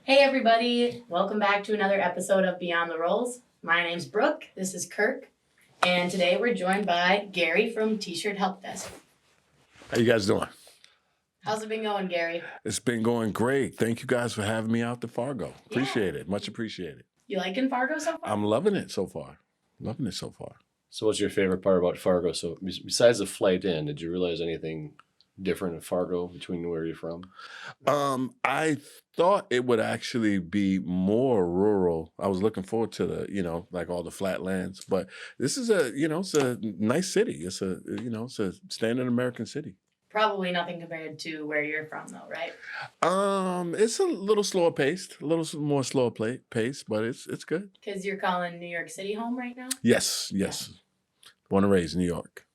Hey everybody, welcome back to another episode of Beyond the Rolls. My name's Brooke, this is Kirk, and today we're joined by Gary from T-Shirt Help Desk. How you guys doing? How's it been going, Gary? It's been going great. Thank you guys for having me out to Fargo. Appreciate it. Much appreciated. You liking Fargo so far? I'm loving it so far. Loving it so far. So what's your favorite part about Fargo? So besides the flight in, did you realize anything different in Fargo between where you're from? I thought it would actually be more rural. I was looking forward to like all the flatlands, but this is it's a nice city. It's it's a standard American city. Probably nothing compared to where you're from though, right? It's a little slower paced, a little more slower pace, but it's good. Because you're calling New York City home right now? Yes. Born and raised in New York.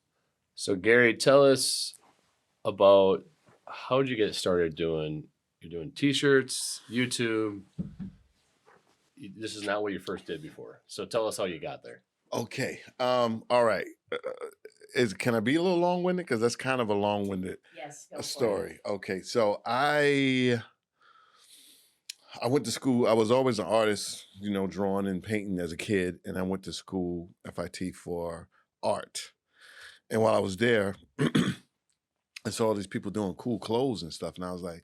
So Gary, tell us about how did you get started you're doing T-shirts, YouTube. This is not what you first did before. So tell us how you got there. Okay. All right. Can I be a little long-winded? Because that's kind of a long-winded story. Okay. So I went to school. I was always an artist, drawing and painting as a kid. And I went to school, FIT, for art. And while I was there, I saw all these people doing cool clothes and stuff. And I was like,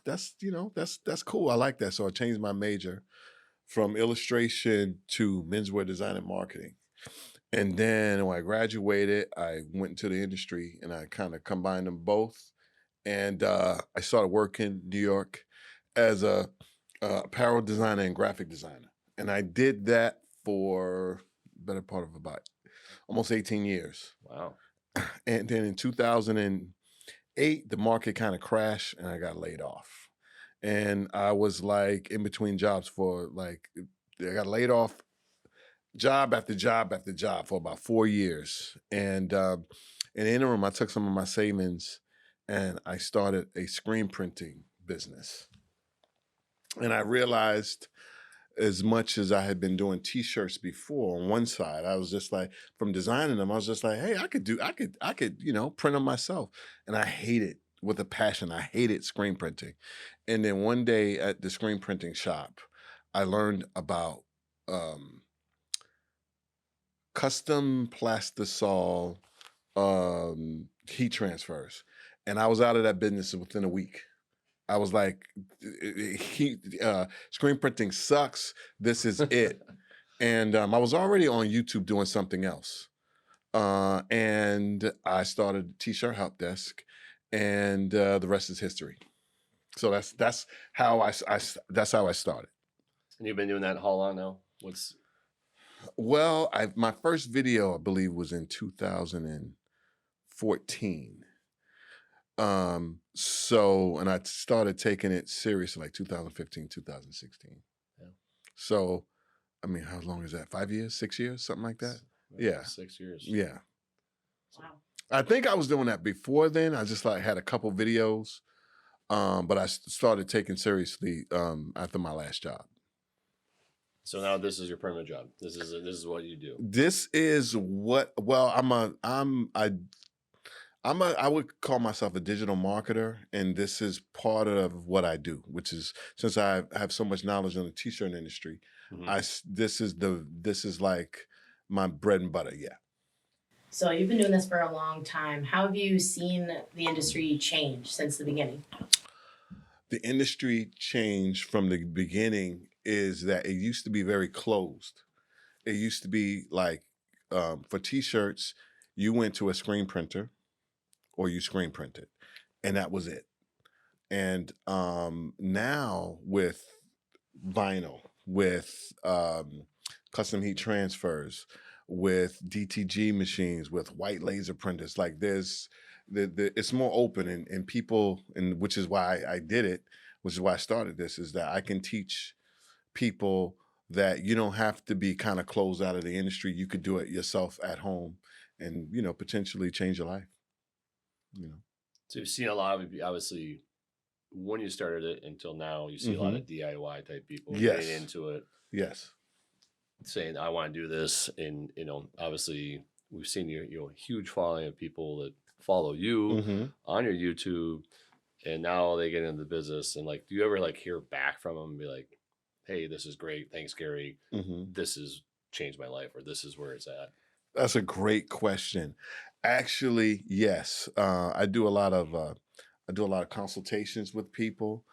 that's cool. I like that. So I changed my major from illustration to menswear design and marketing. And then when I graduated, I went into the industry and I kind of combined them both. And I started working in New York as a apparel designer and graphic designer. And I did that for the better part of about almost 18 years. Wow. And then in 2008, the market kind of crashed and I got laid off. And I was like in between jobs I got laid off job after job after job for about 4 years. And in the interim, I took some of my savings and I started a screen printing business. And I realized, as much as I had been doing T-shirts before on one side, I was just like, from designing them, I was just like, hey, I could print them myself. And I hate it with a passion. I hated screen printing. And then one day at the screen printing shop, I learned about custom plastisol heat transfers. And I was out of that business within a week. I was like, screen printing sucks. This is it. And I was already on YouTube doing something else. And I started T-shirt Help Desk, and the rest is history. So that's how I started. And you've been doing that how long now? Well, my first video, I believe, was in 2014. And I started taking it seriously like 2015, 2016. Yeah. So, I mean, how long is that? 5 years, 6 years, something like that? Yeah. 6 years. Yeah. Wow. I think I was doing that before then. I just had a couple videos. But I started taking seriously after my last job. So now this is your permanent job. This is what you do. This is what, well, I would call myself a digital marketer, and this is part of what I do, which is, since I have so much knowledge on the T-shirt industry, this is like my bread and butter. Yeah. So you've been doing this for a long time. How have you seen the industry change since the beginning? The industry changed from the beginning is that it used to be very closed. It used to be like, for T-shirts, you went to a screen printer or you screen printed, and that was it. And now with vinyl, with custom heat transfers, with DTG machines, with white laser printers, like it's more open, and people, and which is why I did it, which is why I started this, is that I can teach people that you don't have to be kind of closed out of the industry. You could do it yourself at home and, potentially change your life. So you've seen a lot of, obviously, when you started it until now, you see a lot of DIY type people getting into it. Yes. Saying, I want to do this. And, obviously we've seen your huge following of people that follow you on your YouTube. and now they get into the business, and like, do you ever like hear back from them and be like, hey, this is great, thanks Gary, this has changed my life, or this is where it's at? That's a great question. Actually, yes. I do a lot of consultations with people,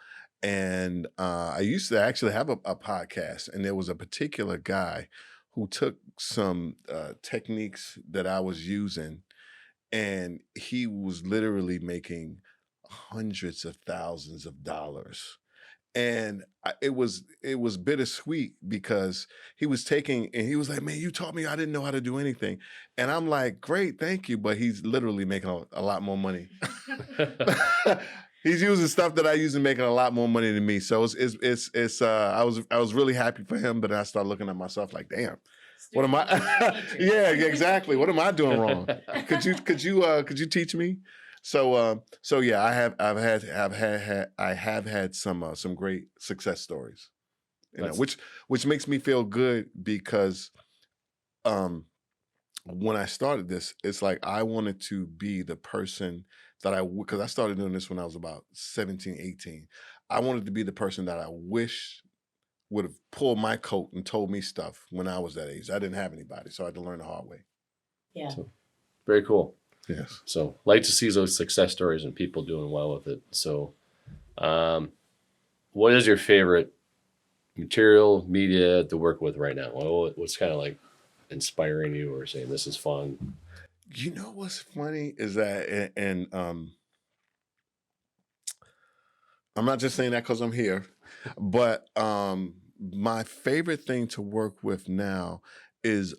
and I used to actually have a podcast, and there was a particular guy who took some techniques that I was using, and he was literally making hundreds of thousands of dollars. And it was bittersweet because he was taking and he was like, man, you taught me, I didn't know how to do anything. And I'm like, great, thank you. But he's literally making a lot more money. He's using stuff that I use and making a lot more money than me. So I was really happy for him, but I started looking at myself like, damn, what am I? Yeah, exactly. What am I doing wrong? Could you teach me? So yeah, I have had some great success stories, which makes me feel good because when I started this, it's like I wanted to be the person that because I started doing this when I was about 17, 18. I wanted to be the person that I wish would have pulled my coat and told me stuff when I was that age. I didn't have anybody, so I had to learn the hard way. Yeah. So, very cool. Yes. So like to see those success stories and people doing well with it. So what is your favorite material media to work with right now? What's kind of like inspiring you or saying this is fun? You know what's funny is that, and I'm not just saying that because I'm here, but my favorite thing to work with now is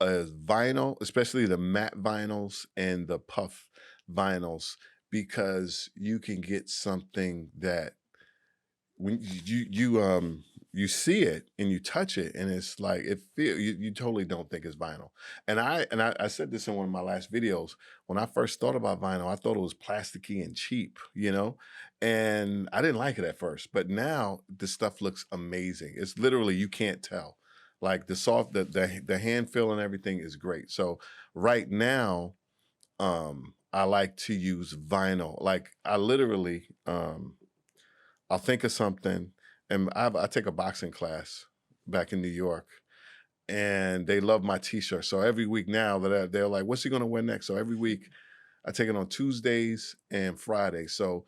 vinyl, especially the matte vinyls and the puff vinyls, because you can get something that when you see it and you touch it and it's like you totally don't think it's vinyl. And I said this in one of my last videos. When I first thought about vinyl, I thought it was plasticky and cheap, and I didn't like it at first, but now the stuff looks amazing. It's literally, you can't tell. Like the hand feel and everything is great. So right now, I like to use vinyl. Like I literally, I'll think of something, and I take a boxing class back in New York, and they love my T-shirt. So every week now they're like, "What's he gonna wear next?" So every week I take it on Tuesdays and Fridays. So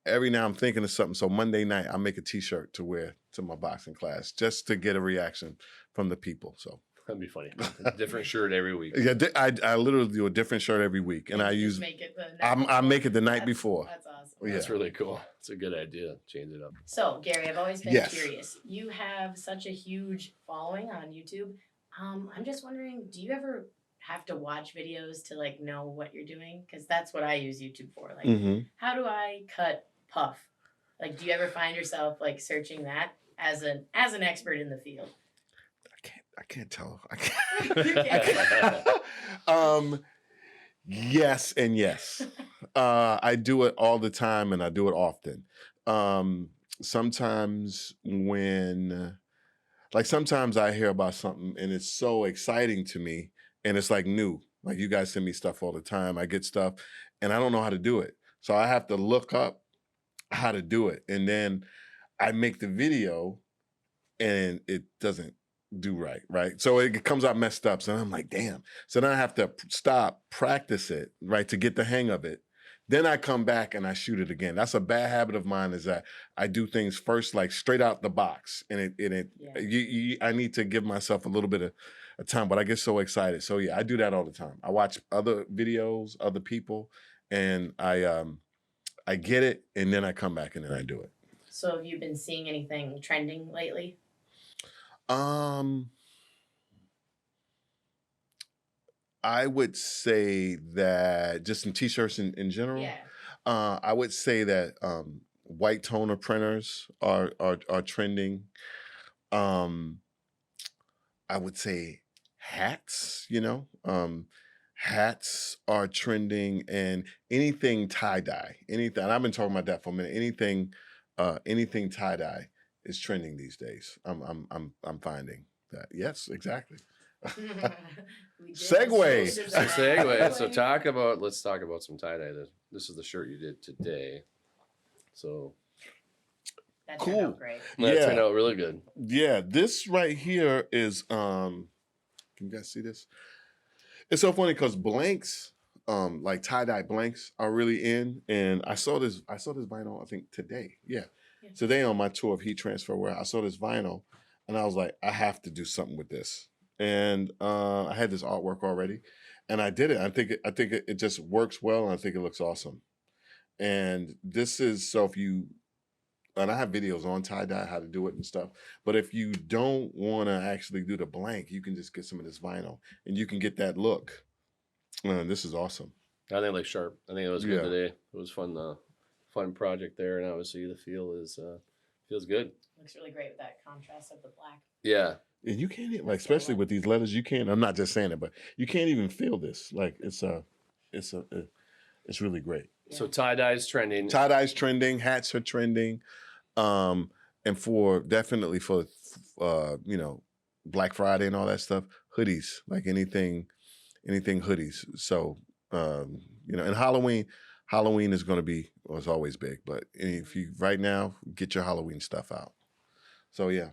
every now I'm thinking of something. So Monday night I make a T-shirt to wear to my boxing class just to get a reaction from the people. So that'd be funny. Different shirt every week. Yeah, I literally do a different shirt every week, and I use make it I make it the night before. That's awesome. Yeah. That's really cool. It's a good idea. Change it up. So Gary, I've always been Yes. curious. You have such a huge following on YouTube. I'm just wondering, do you ever have to watch videos to like know what you're doing? Because that's what I use YouTube for. Like, how do I cut puff? Like, do you ever find yourself like searching that as an expert in the field? I can't tell. You can't. Yes and yes. I do it all the time, and I do it often. Sometimes sometimes I hear about something and it's so exciting to me, and it's like new. Like you guys send me stuff all the time. I get stuff, and I don't know how to do it, so I have to look up how to do it, and then I make the video, and it doesn't do right. So it comes out messed up. So I'm like, damn. So then I have to stop, practice it, right, to get the hang of it. Then I come back and I shoot it again. That's a bad habit of mine, is that I do things first, like straight out the box. And I need to give myself a little bit of time, but I get so excited. So yeah, I do that all the time. I watch other videos, other people, and I get it, and then I come back and then I do it. So have you been seeing anything trending lately? I would say that just some T-shirts in general. Yeah. I would say that white toner printers are trending. I would say hats. Hats are trending, and anything tie dye. Anything. And I've been talking about that for a minute. Anything tie dye is trending these days. I'm finding that. Yes, exactly. Segue. Segue. So let's talk about some tie dye. This is the shirt you did today. So That turned Cool. out great. that Yeah. turned out really good. Yeah, this right here is can you guys see this? It's so funny because blanks, like tie-dye blanks are really in. And I saw this vinyl, I think today. Yeah. Yeah. Today on my tour of heat transfer where I saw this vinyl and I was like, I have to do something with this. And I had this artwork already and I did it. I think it just works well and I think it looks awesome. And this is so if you and I have videos on tie-dye, how to do it and stuff. But if you don't want to actually do the blank, you can just get some of this vinyl and you can get that look. This is awesome. I think it looks sharp. I think it was good Yeah. today. It was fun, fun project there, and obviously the feel is feels good. Looks really great with that contrast of the black. Yeah, And you can't even, like, especially with these letters, you can't, I'm not just saying it, but you can't even feel this. Like it's really great. Yeah. So tie-dye's trending. Tie-dye's trending, hats are trending. And definitely for Black Friday and all that stuff, hoodies, like anything hoodies. So and Halloween is going to be, well, it's always big, but if you right now get your Halloween stuff out. So yeah.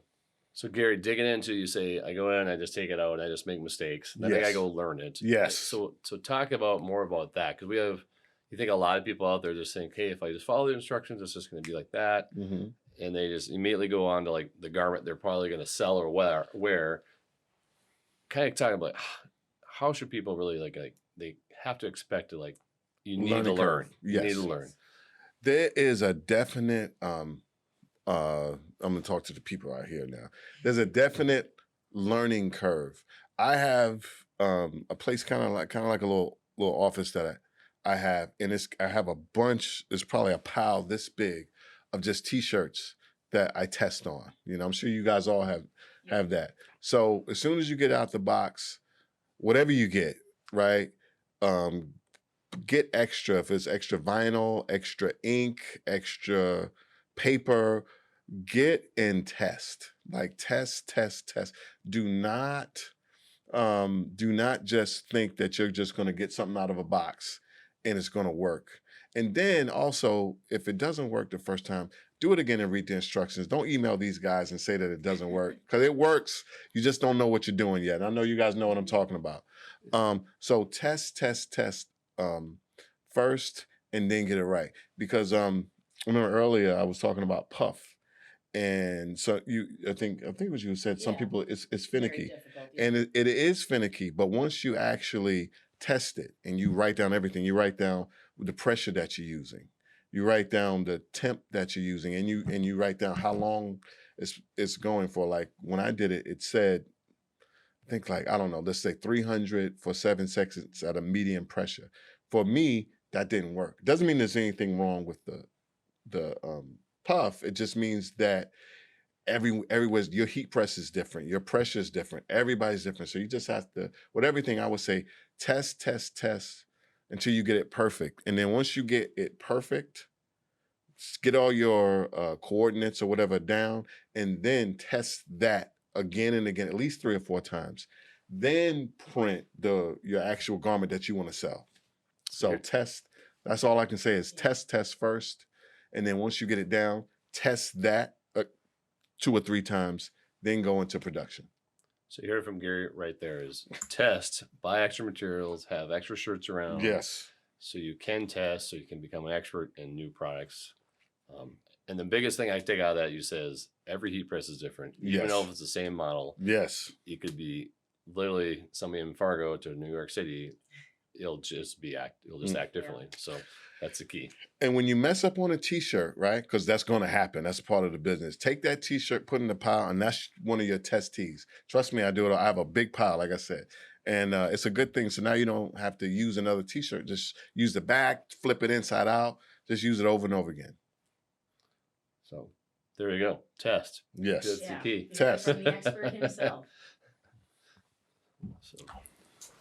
So Gary, digging into, you say I go in, I just take it out, and I just make mistakes. Then I Yes. gotta go learn it. Yes. So talk about more about that, because you think a lot of people out there just think, hey, if I just follow the instructions, it's just going to be like that. Mm-hmm. And they just immediately go on to like the garment they're probably going to sell or wear. Kind of talking about how should people really like they have to expect to like you need Learning to learn. curve. You need Yes. to learn. There is a definite I'm gonna talk to the people out here now. There's a definite learning curve. I have a place kind of like a little office that I have, and I have a bunch, it's probably a pile this big of just t-shirts that I test on. I'm sure you guys all have that. So as soon as you get out the box, whatever you get, right? Get extra. If it's extra vinyl, extra ink, extra paper, get and test. Like test. Do not just think that you're just going to get something out of a box and it's going to work. And then also, if it doesn't work the first time, do it again and read the instructions. Don't email these guys and say that it doesn't work, because it works. You just don't know what you're doing yet. I know you guys know what I'm talking about. So test first and then get it right. Because remember earlier I was talking about puff. And so I think it was you who said some people it's finicky. Very difficult, yeah. And it is finicky, but once you actually test it and you write down everything, you write down the pressure that you're using, you write down the temp that you're using, and you write down how long it's going for. Like when I did it, it said, I think like, I don't know, let's say 300 for 7 seconds at a medium pressure. For me, that didn't work. Doesn't mean there's anything wrong with the puff. It just means that everywhere your heat press is different, your pressure is different, everybody's different. So you just have to, with everything, I would say test until you get it perfect. And then once you get it perfect, get all your coordinates or whatever down, and then test that again and again, at least 3 or 4 times. Then print your actual garment that you want to sell. So test. That's all I can say is test first. And then once you get it down, test that 2 or 3 times, then go into production. So you heard from Gary right there is test, buy extra materials, have extra shirts around. Yes. So you can test, so you can become an expert in new products. And the biggest thing I take out of that you said is every heat press is different. Even though if it's the same model, yes, it could be literally somebody in Fargo to New York City. It'll just act differently. So that's the key. And when you mess up on a t-shirt, right? Because that's going to happen. That's part of the business. Take that t-shirt, put it in the pile, and that's one of your test tees. Trust me, I do it. I have a big pile, like I said. And it's a good thing. So now you don't have to use another t-shirt. Just use the back, flip it inside out. Just use it over and over again. So there you go. Test. Yes. That's the key. Test. From the expert himself.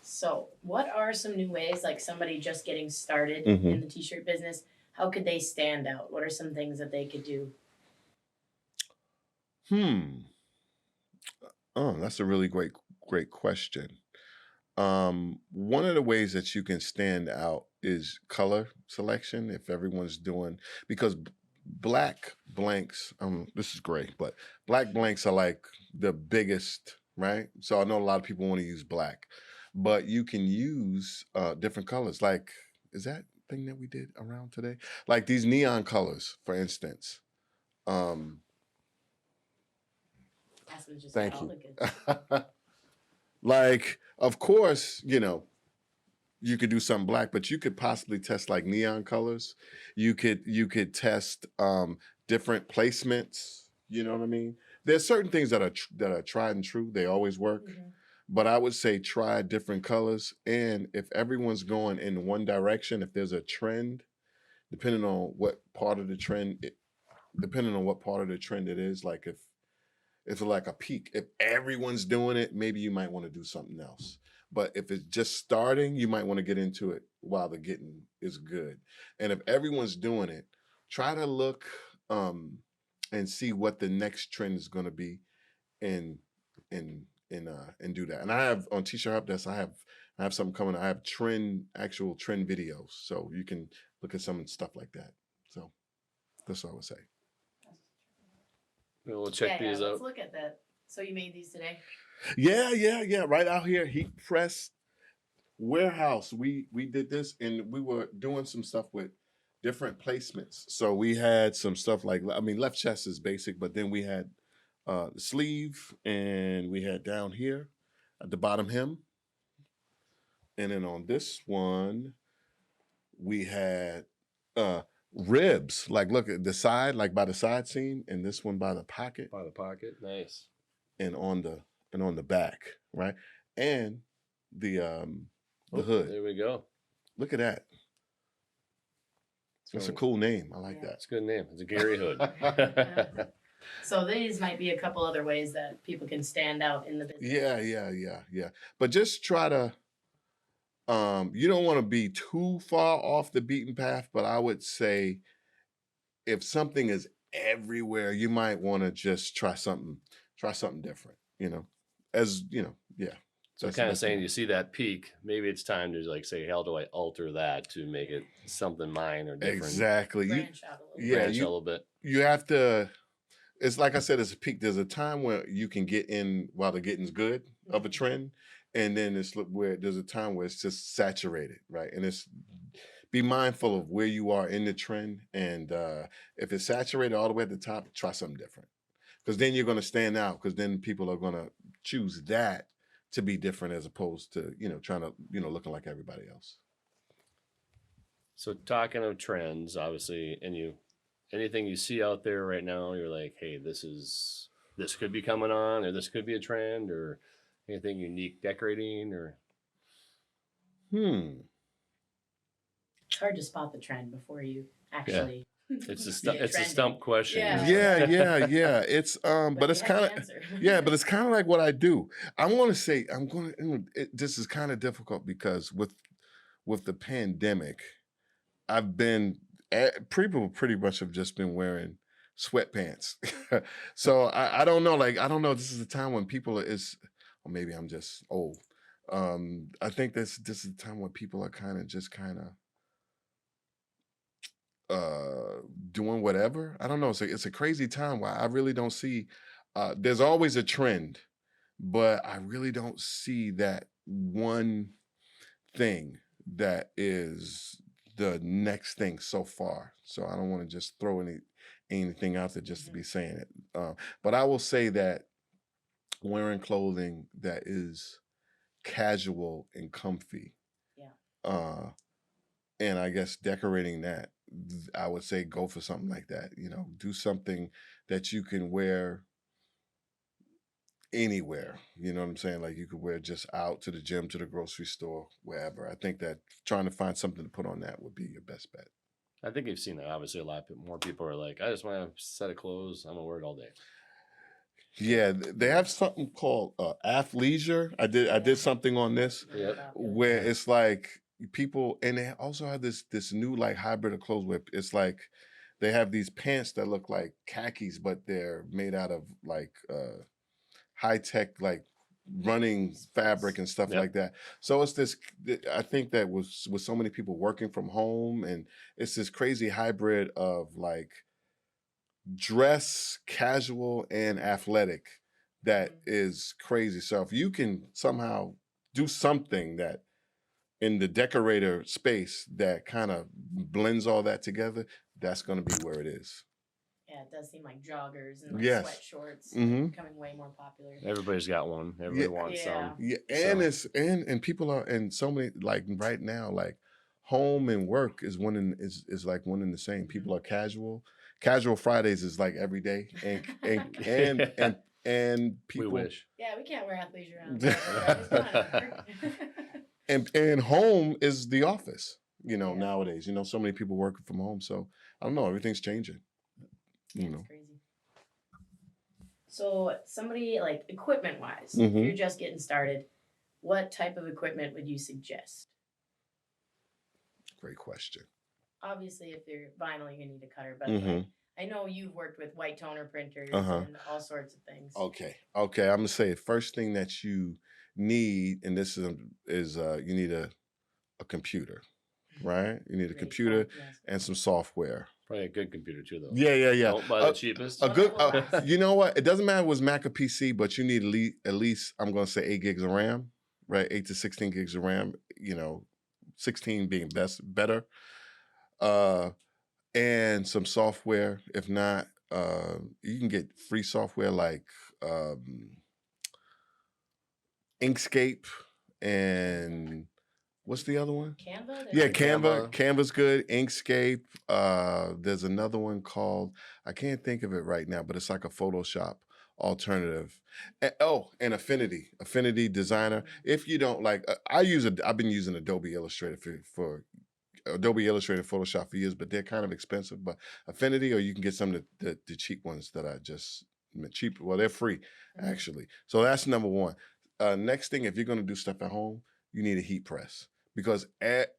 So what are some new ways, like somebody just getting started in the t-shirt business, how could they stand out? What are some things that they could do? Oh, that's a really great question. One of the ways that you can stand out is color selection. If everyone's doing, because black blanks, this is gray, but black blanks are like the biggest, right? So I know a lot of people want to use black, but you can use different colors. Like, is that thing that we did around today? Like these neon colors, for instance. Aspen just got Thank all you. the good. Like, of course, you could do something black, but you could possibly test like neon colors. You could test different placements. You know what I mean? There's certain things that are tried and true. They always work. Mhm. But I would say try different colors. And if everyone's going in one direction, if there's a trend, depending on what part of the trend, depending on what part of the trend it is, like if it's like a peak. If everyone's doing it, maybe you might want to do something else. But if it's just starting, you might want to get into it while the getting is good. And if everyone's doing it, try to look and see what the next trend is going to be, and and do that. And I have on T-shirt Hub Desk, I have something coming. I have actual trend videos, so you can look at some stuff like that. So that's what I would say. We'll check Yeah, these let's out. look at that. So you made these today? Yeah. Right out here, heat press warehouse. We did this, and we were doing some stuff with different placements. So we had some stuff like, I mean, left chest is basic, but then we had the sleeve, and we had down here at the bottom hem, and then on this one we had ribs. Like, look at the side, like by the side seam, and this one by the pocket, By the pocket. Nice. and on the back, right? And the hood. There we go. Look at that. That's a cool name. I like Yeah. It's a good name. It's a Gary Hood. that. So these might be a couple other ways that people can stand out in the business. Yeah. But just try to you don't want to be too far off the beaten path, but I would say if something is everywhere, you might want to just try something different, yeah. So That's kind the of best saying thing. you see that peak, maybe it's time to like say, how do I alter that to make it something mine or different? Exactly. Branch out a little Yeah, Branch a little bit. you have to, it's like I said, it's a peak. There's a time where you can get in while the getting's good of a Mhm. trend, and then where there's a time where it's just saturated, right? And it's be mindful of where you are in the trend, and if it's saturated all the way at the top, try something different, because then you're going to stand out. Because then people are going to choose that to be different, as opposed to trying to looking like everybody else. So talking of trends, obviously, anything you see out there right now, you're like, hey, this could be coming on, or this could be a trend, or anything unique decorating, or It's hard to spot the trend before you actually. it's a see it it's a trending. stump question. Yeah. Yeah. It's but you it's have kind the of answer. yeah, but it's kind of like what I do. This is kind of difficult because with the pandemic, I've been people pretty much have just been wearing sweatpants. So I don't know. Like, I don't know. This is the time when or maybe I'm just old. I think this is the time when people are kind of doing whatever. I don't know. It's a crazy time where I really don't see. There's always a trend, but I really don't see that one thing that is the next thing so far. So I don't want to just throw anything out there just to be saying it. But I will say that wearing clothing that is casual and comfy, Yeah. and I guess decorating that, I would say go for something like that. Do something that you can wear anywhere. You know what I'm saying? Like, you could wear just out to the gym, to the grocery store, wherever. I think that trying to find something to put on that would be your best bet. I think you've seen that. Obviously, a lot more people are like, I just want a set of clothes. I'm gonna wear it all day. Yeah, they have something called athleisure. I did something on this Yep. where it's like people, and they also have this new like hybrid of clothes where it's like they have these pants that look like khakis, but they're made out of like high tech, like running fabric and stuff Yep. like that. So it's this. I think that with so many people working from home, and it's this crazy hybrid of like dress, casual, and athletic that Mhm. is crazy. So if you can somehow do something that in the decorator space that kind of blends all that together, that's going to be where it is. Yeah, it does seem like joggers and like sweat Yes. shorts are Hmm. becoming way more popular. Everybody's got one. Everybody Yeah. wants Yeah. some. Yeah. And So it's and people are and so many like right now like home and work is is like one and the same. Mhm. People are casual. Casual Fridays is like every day, and we people wish. Yeah, we can't wear athleisure on casual Fridays. Come on, Robert. and home is the office. Yeah. Nowadays, so many people working from home. So I don't know. Everything's changing. Yeah, You it's know. crazy. So somebody like equipment wise, if Hmm. you're just getting started, what type of equipment would you suggest? Great question. Obviously, if you're vinyl, you're gonna need a cutter, but Hmm. like I know you've worked with white toner printers Uh-huh. and all sorts of things. Okay. Okay. I'm gonna say first thing that you need, and this is you need a computer, right? You need a Great computer point, yes. and some software. Probably a good computer too, though. Yeah, yeah, yeah. Don't buy the cheapest. A One good. that will last. You know what? It doesn't matter what's Mac or PC, but you need at least I'm gonna say 8 gigs of RAM, right? 8 to 16 gigs of RAM. 16 being better. Uh, and some software. If not, you can get free software like Inkscape and what's the other one? Canva? Yeah, There's Canva. Canva. Canva's good. Inkscape. There's another one called I can't think of it right now, but it's like a Photoshop alternative. And Affinity. Affinity Designer. If you don't like, I've been using Adobe Illustrator for Adobe Illustrator, Photoshop for years, but they're kind of expensive. But Affinity, or you can get some of the cheap ones that I just cheap. Well, they're free Mhm. actually. So that's number one. Next thing, if you're going to do stuff at home, you need a heat press because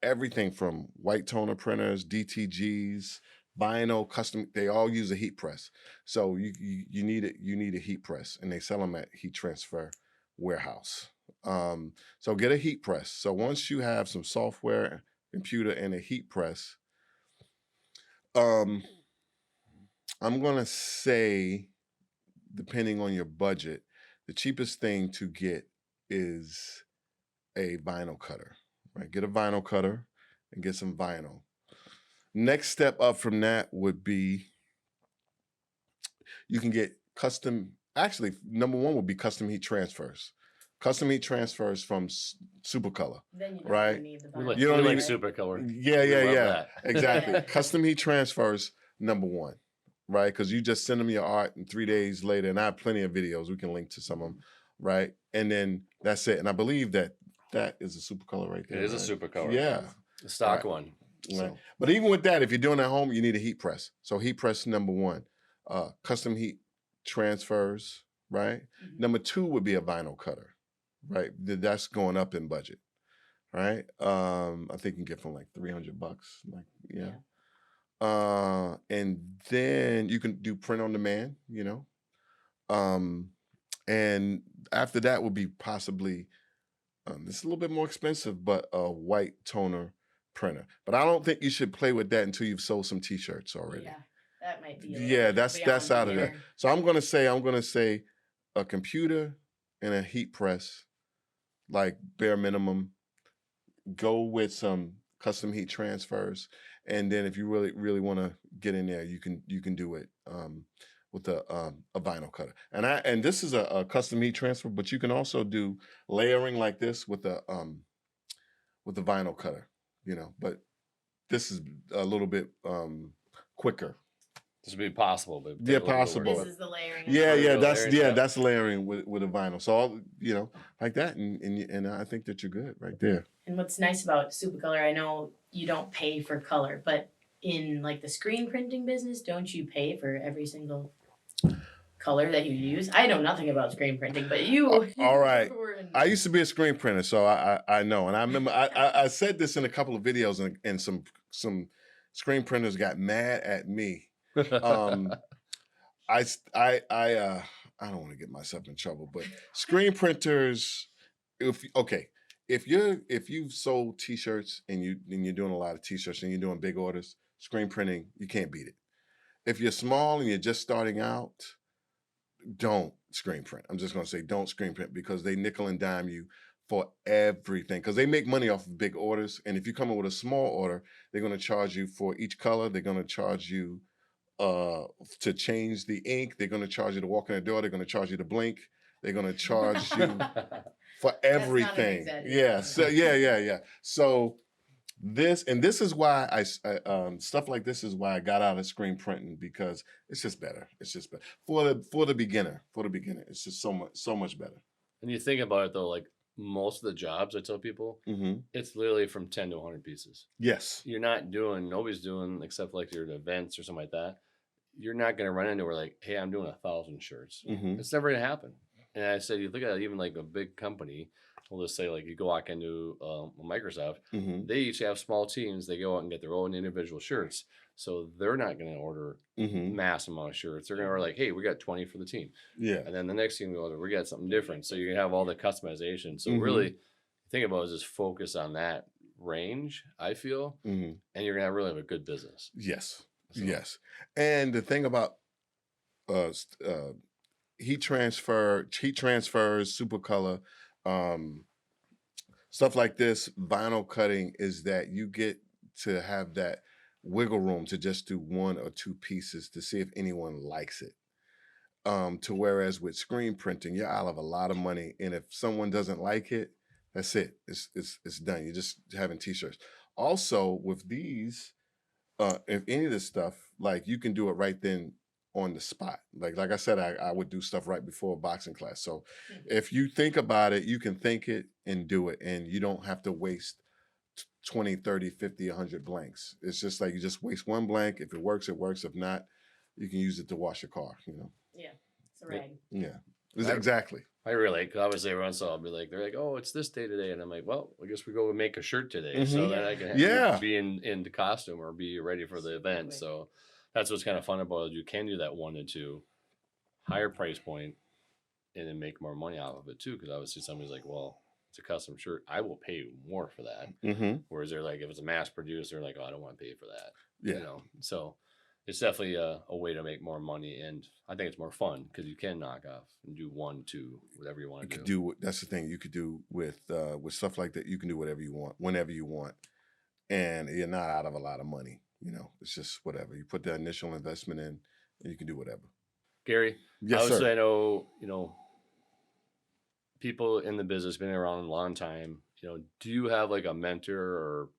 everything from white toner printers, DTGs, vinyl, custom, they all use a heat press. So you need it. You need a heat press, and they sell them at Heat Transfer Warehouse. So get a heat press. So once you have some software, computer, and a heat press, um, I'm gonna say, depending on your budget, the cheapest thing to get is a vinyl cutter. Right, get a vinyl cutter and get some vinyl. Next step up from that would be you can get custom. Actually, number one would be custom heat transfers. Custom heat transfers from Supacolor. Then you don't Right? really need the We vinyl. like, You don't we need like it. super color. Yeah, We yeah, love yeah. that. Exactly. Yeah. Custom heat transfers, number one, right? Because you just send them your art, and 3 days later, and I have plenty of videos. We can link to some of them, right? And then that's it. And I believe that is a Supacolor right there. It is a right? super color. Yeah. The stock Right. one. Right. So But even with that, if you're doing it at home, you need a heat press. So heat press number one. Custom heat transfers, right? Mhm. Number two would be a vinyl cutter, right? That's going up in budget, right? I think you can get from like $300, like yeah. And then you can do print on demand, and after that would be possibly it's a little bit more expensive, but a white toner printer. But I don't think you should play with that until you've sold some T-shirts already. Yeah, that might be. A little Yeah, bit that's beyond out of there. beginner. So I'm gonna say a computer and a heat press, like bare minimum. Go with some custom heat transfers, and then if you really want to get in there, you can do it with a vinyl cutter. And this is a custom heat transfer, but you can also do layering like this with a vinyl cutter. But this is a little bit quicker. this would be possible, but Yeah, take a little bit of possible. work. This is the layering. Yeah, Layering, yeah, step. that's layering with a vinyl. So all, like that, and I think that you're good right there. And what's nice about Supacolor, I know you don't pay for color, but in like the screen printing business, don't you pay for every single color that you use? I know nothing about screen printing, but you. All right. were in- I used to be a screen printer, so I know, and I remember I said this in a couple of videos, and some screen printers got mad at me. I don't want to get myself in trouble, but screen printers, if you've sold T-shirts and you're doing a lot of T-shirts and you're doing big orders, screen printing, you can't beat it. if you're small and you're just starting out, don't screen print. I'm just going to say don't screen print because they nickel and dime you for everything because they make money off of big orders. And if you come in with a small order, they're going to charge you for each color. They're going to charge you to change the ink. They're going to charge you to walk in the door. They're going to charge you to blink. They're going to charge you for everything. Yeah. So yeah. So this is why stuff like this is why I got out of screen printing because it's just better. It's just better for the beginner. For the beginner, it's just so much better. And you think about it though, like most of the jobs I tell people, it's literally from 10 to 100 pieces. Yes. Nobody's doing except like your events or something like that. You're not going to run into where like, hey, I'm doing 1,000 shirts. It's never going to happen. And I said, you look at it, even like a big company, we'll just say like you go walk into Microsoft, they each have small teams. They go out and get their own individual shirts. So they're not going to order mass amount of shirts. They're going to order like, hey, we got 20 for the team. Yeah. And then the next team will order, we got something different. So you can have all the customization. So really, think about it is just focus on that range, I feel, and you're going to really have a good business. Yes. So. Yes. And the thing about heat transfers, Supacolor, stuff like this, vinyl cutting is that you get to have that wiggle room to just do 1 or 2 pieces to see if anyone likes it. To whereas with screen printing, you're out of a lot of money, and if someone doesn't like it, that's it. It's done. You're just having t-shirts. Also, with these, if any of this stuff, like you can do it right then on the spot. Like I said, I would do stuff right before a boxing class. So if you think about it, you can think it and do it, and you don't have to waste 20, 30, 50, 100 blanks. It's just like you just waste 1 blank. If it works, it works. If not, you can use it to wash your car, Yeah, it's a rag. Yeah, exactly. I relate because obviously every once in a while I'll be like, they're like, oh, it's this day today. And I'm like, well, I guess we go and make a shirt today. So that I can be in the costume or be ready for the event. So that's what's kind of fun about it. You can do that 1 and 2 higher price point and then make more money out of it too. Because obviously somebody's like, well, it's a custom shirt. I will pay more for that. Whereas they're like, if it's a mass producer, they're like, oh, I don't want to pay for that. Yeah. So it's definitely a way to make more money. And I think it's more fun because you can knock off and do 1, 2, whatever you want to do. That's the thing you could do with stuff like that. You can do whatever you want, whenever you want. And you're not out of a lot of money. It's just whatever. You put the initial investment in and you can do whatever. Gary, yes, obviously sir. I know, people in the business been around a long time. Do you have like a mentor or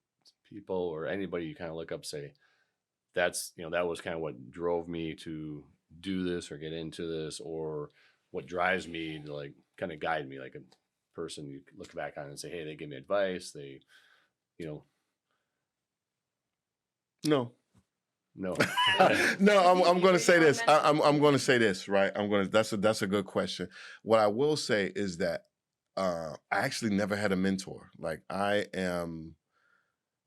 people or anybody you kind of look up, say, that's, that was kind of what drove me to do this or get into this, or what drives me to like kind of guide me, like a person you look back on and say, hey, they give me advice. They, No. No, I'm going to say this. I'm going to say this, right? That's a good question. What I will say is that I actually never had a mentor. Like I am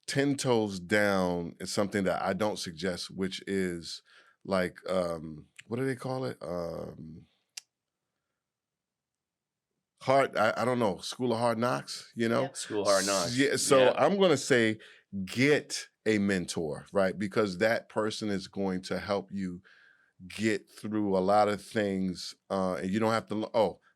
10 toes down is something that I don't suggest, which is like, what do they call it? I don't know, School of Hard Knocks, Yep. School of Hard Knocks. Yeah. So I'm going to say get a mentor, right? Because that person is going to help you get through a lot of things. And you don't have to,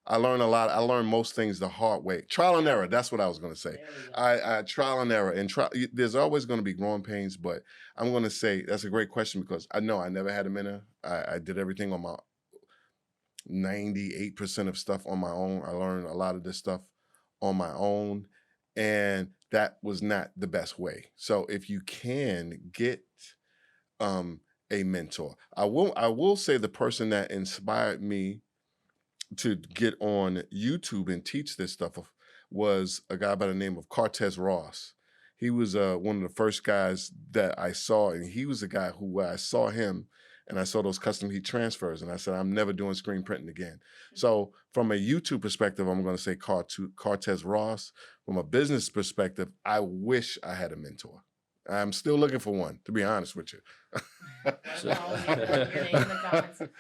I learned a lot. I learned most things the hard way. Trial and error. That's what I was going to say. I trial and error, and there's always going to be growing pains, but I'm going to say that's a great question because I know I never had a mentor. I did everything on my 98% of stuff on my own. I learned a lot of this stuff on my own, and that was not the best way. So if you can get a mentor, I will say the person that inspired me to get on YouTube and teach this stuff was a guy by the name of Cortez Ross. He was one of the first guys that I saw, and he was the guy who I saw him and I saw those custom heat transfers, and I said, I'm never doing screen printing again. So from a YouTube perspective, I'm going to say Cortez Ross. From a business perspective, I wish I had a mentor. I'm still looking for one, to be honest with you.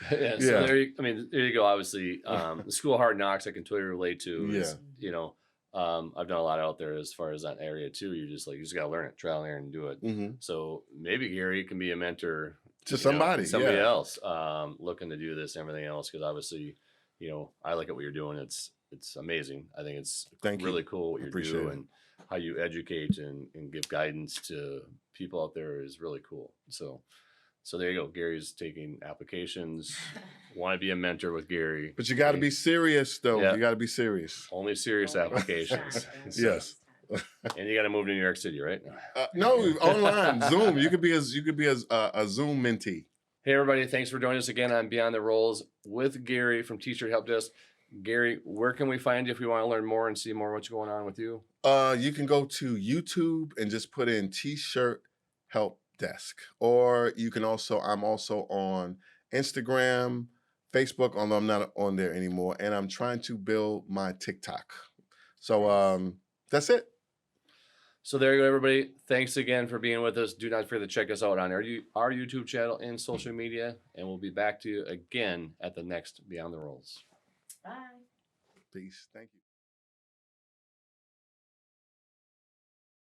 There you go. Obviously, the School of Hard Knocks, I can totally relate to. I've done a lot out there as far as that area too. You just got to learn it, trial and error, and do it. So maybe Gary can be a mentor to somebody, somebody yeah. else looking to do this and everything else. Because obviously, I look at what you're doing. It's amazing. I think it's Thank really you. cool what you Appreciate do it. and how you educate and give guidance to people out there is really cool. So there you go. Gary's taking applications. Want to be a mentor with Gary? But you got to be serious, though. Yeah. You got to be serious. Only serious Don't waste applications. time, don't waste Yes. time. And you got to move to New York City, right? No, online, Zoom. You could be a Zoom mentee. Hey everybody, thanks for joining us again on Beyond the Rolls with Gary from T-Shirt Help Desk. Gary, where can we find you if we want to learn more and see more what's going on with you? You can go to YouTube and just put in T-Shirt Help Desk, or you can I'm also on Instagram, Facebook, although I'm not on there anymore, and I'm trying to build my TikTok. So that's it. So there you go, everybody. Thanks again for being with us. Do not forget to check us out on our YouTube channel and social media, and we'll be back to you again at the next Beyond the Rolls. Bye. Peace. Thank you.